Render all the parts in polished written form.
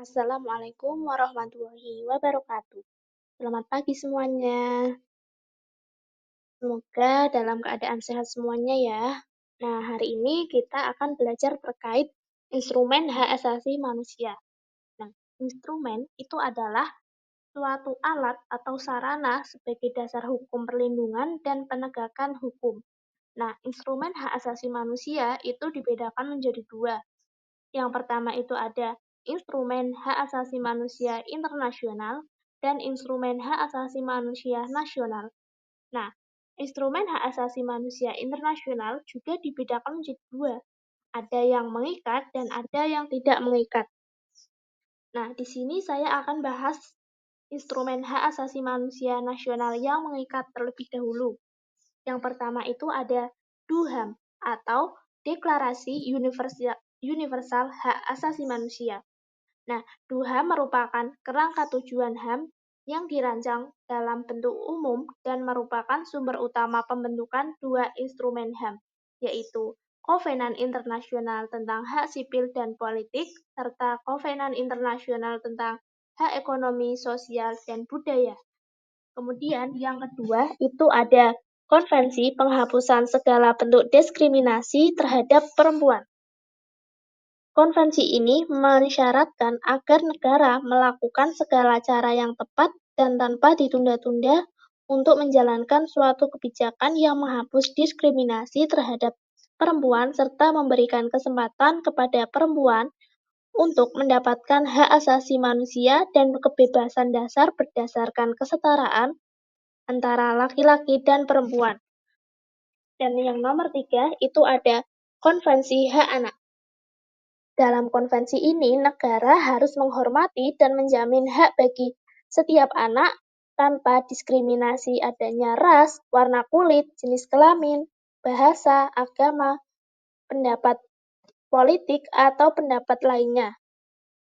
Assalamualaikum warahmatullahi wabarakatuh. Selamat pagi semuanya. Semoga dalam keadaan sehat semuanya ya. Nah, hari ini kita akan belajar terkait instrumen hak asasi manusia. Nah, instrumen itu adalah suatu alat atau sarana sebagai dasar hukum perlindungan dan penegakan hukum. Nah, instrumen hak asasi manusia itu dibedakan menjadi dua. Yang pertama itu ada instrumen hak asasi manusia internasional dan instrumen hak asasi manusia nasional. Nah, instrumen hak asasi manusia internasional juga dibedakan menjadi dua. Ada yang mengikat dan ada yang tidak mengikat. Nah, di sini saya akan bahas instrumen hak asasi manusia nasional yang mengikat terlebih dahulu. Yang pertama itu ada DUHAM atau Deklarasi Universal Hak Asasi Manusia. Nah, DUHAM merupakan kerangka tujuan HAM yang dirancang dalam bentuk umum dan merupakan sumber utama pembentukan dua instrumen HAM, yaitu Kovenan Internasional tentang Hak Sipil dan Politik, serta Kovenan Internasional tentang Hak Ekonomi, Sosial, dan Budaya. Kemudian yang kedua itu ada Konvensi Penghapusan Segala Bentuk Diskriminasi Terhadap Perempuan. Konvensi ini mensyaratkan agar negara melakukan segala cara yang tepat dan tanpa ditunda-tunda untuk menjalankan suatu kebijakan yang menghapus diskriminasi terhadap perempuan serta memberikan kesempatan kepada perempuan untuk mendapatkan hak asasi manusia dan kebebasan dasar berdasarkan kesetaraan antara laki-laki dan perempuan. Dan yang nomor 3 itu ada Konvensi Hak Anak. Dalam konvensi ini, negara harus menghormati dan menjamin hak bagi setiap anak tanpa diskriminasi adanya ras, warna kulit, jenis kelamin, bahasa, agama, pendapat politik, atau pendapat lainnya.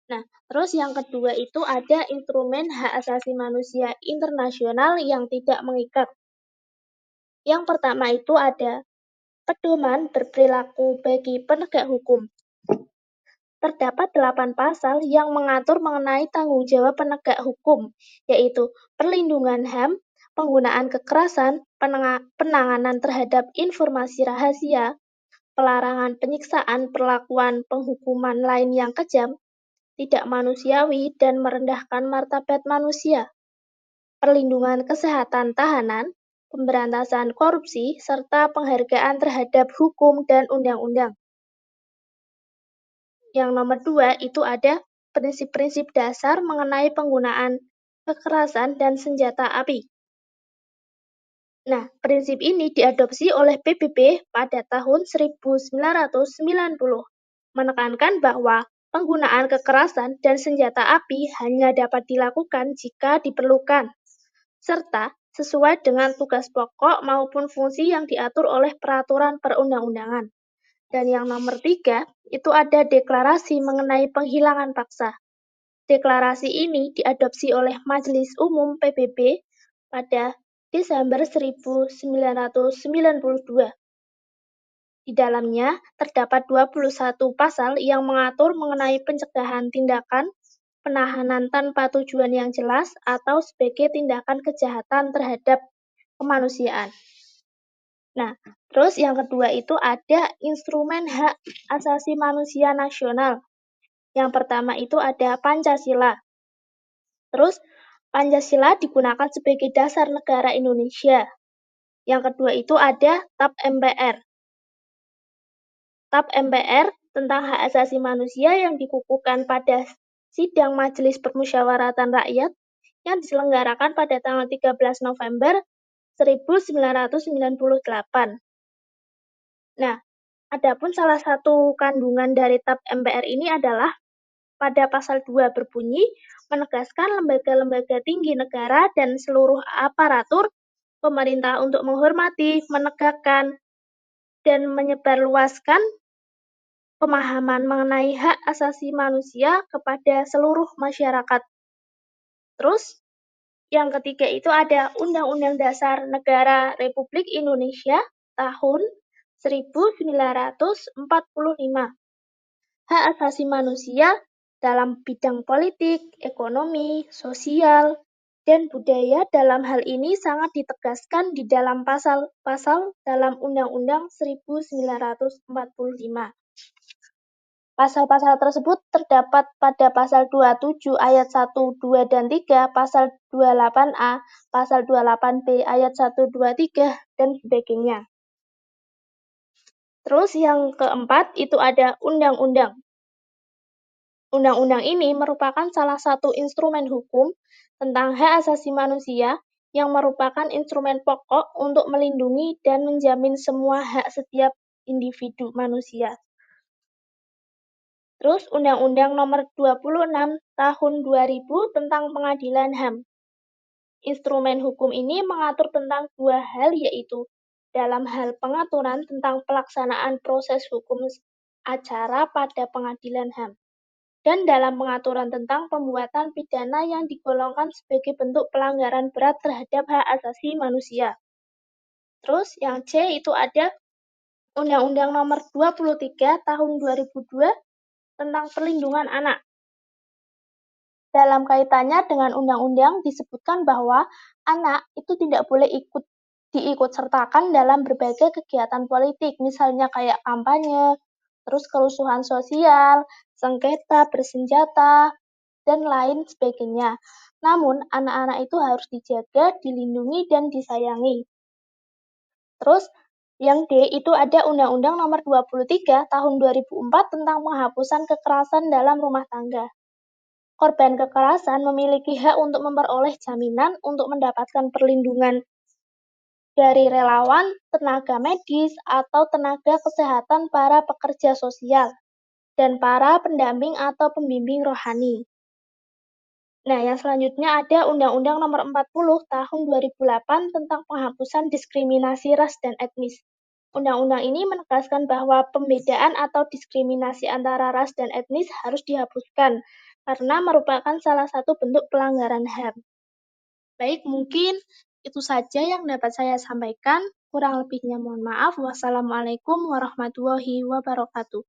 Nah, terus yang kedua itu ada instrumen hak asasi manusia internasional yang tidak mengikat. Yang pertama itu ada pedoman berperilaku bagi penegak hukum. Terdapat 8 pasal yang mengatur mengenai tanggung jawab penegak hukum, yaitu perlindungan HAM, penggunaan kekerasan, penanganan terhadap informasi rahasia, pelarangan penyiksaan, perlakuan penghukuman lain yang kejam, tidak manusiawi, dan merendahkan martabat manusia, perlindungan kesehatan tahanan, pemberantasan korupsi, serta penghargaan terhadap hukum dan undang-undang. Yang nomor 2 itu ada prinsip-prinsip dasar mengenai penggunaan kekerasan dan senjata api. Nah, prinsip ini diadopsi oleh PBB pada tahun 1990, menekankan bahwa penggunaan kekerasan dan senjata api hanya dapat dilakukan jika diperlukan, serta sesuai dengan tugas pokok maupun fungsi yang diatur oleh peraturan perundang-undangan. Dan yang nomor 3, itu ada deklarasi mengenai penghilangan paksa. Deklarasi ini diadopsi oleh Majelis Umum PBB pada Desember 1992. Di dalamnya terdapat 21 pasal yang mengatur mengenai pencegahan tindakan penahanan tanpa tujuan yang jelas atau sebagai tindakan kejahatan terhadap kemanusiaan. Nah, terus yang kedua itu ada instrumen hak asasi manusia nasional. Yang pertama itu ada Pancasila. Terus, Pancasila digunakan sebagai dasar negara Indonesia. Yang kedua itu ada TAP MPR. TAP MPR tentang hak asasi manusia yang dikukuhkan pada sidang Majelis Permusyawaratan Rakyat yang diselenggarakan pada tanggal 13 November 1998. Nah, adapun salah satu kandungan dari TAP MPR ini adalah pada pasal 2 berbunyi menegaskan lembaga-lembaga tinggi negara dan seluruh aparatur pemerintah untuk menghormati, menegakkan, dan menyebarluaskan pemahaman mengenai hak asasi manusia kepada seluruh masyarakat. Terus, yang ketiga itu ada Undang-Undang Dasar Negara Republik Indonesia tahun 1945. Hak asasi manusia dalam bidang politik, ekonomi, sosial, dan budaya. Dalam hal ini sangat ditegaskan di dalam pasal-pasal dalam Undang-Undang 1945. Pasal-pasal tersebut terdapat pada pasal 27 ayat 1, 2, dan 3, pasal 28A, pasal 28B ayat 1, 2, 3, dan sebagainya. Terus yang keempat itu ada undang-undang. Undang-undang ini merupakan salah satu instrumen hukum tentang hak asasi manusia yang merupakan instrumen pokok untuk melindungi dan menjamin semua hak setiap individu manusia. Terus Undang-Undang Nomor 26 Tahun 2000 tentang Pengadilan HAM. Instrumen hukum ini mengatur tentang dua hal, yaitu dalam hal pengaturan tentang pelaksanaan proses hukum acara pada pengadilan HAM, dan dalam pengaturan tentang pembuatan pidana yang digolongkan sebagai bentuk pelanggaran berat terhadap hak asasi manusia. Terus yang C itu ada Undang-Undang Nomor 23 Tahun 2002 tentang Perlindungan Anak. Dalam kaitannya dengan undang-undang disebutkan bahwa anak itu tidak boleh diikut-sertakan dalam berbagai kegiatan politik, misalnya kayak kampanye, terus kerusuhan sosial, sengketa bersenjata, dan lain sebagainya. Namun, anak-anak itu harus dijaga, dilindungi, dan disayangi. Terus, yang D itu ada Undang-Undang Nomor 23 Tahun 2004 tentang penghapusan kekerasan dalam rumah tangga. Korban kekerasan memiliki hak untuk memperoleh jaminan untuk mendapatkan perlindungan dari relawan, tenaga medis, atau tenaga kesehatan para pekerja sosial, dan para pendamping atau pembimbing rohani. Nah, yang selanjutnya ada Undang-Undang Nomor 40 Tahun 2008 tentang penghapusan diskriminasi ras dan etnis. Undang-undang ini menegaskan bahwa pembedaan atau diskriminasi antara ras dan etnis harus dihapuskan karena merupakan salah satu bentuk pelanggaran HAM. Baik, mungkin itu saja yang dapat saya sampaikan. Kurang lebihnya mohon maaf. Wassalamualaikum warahmatullahi wabarakatuh.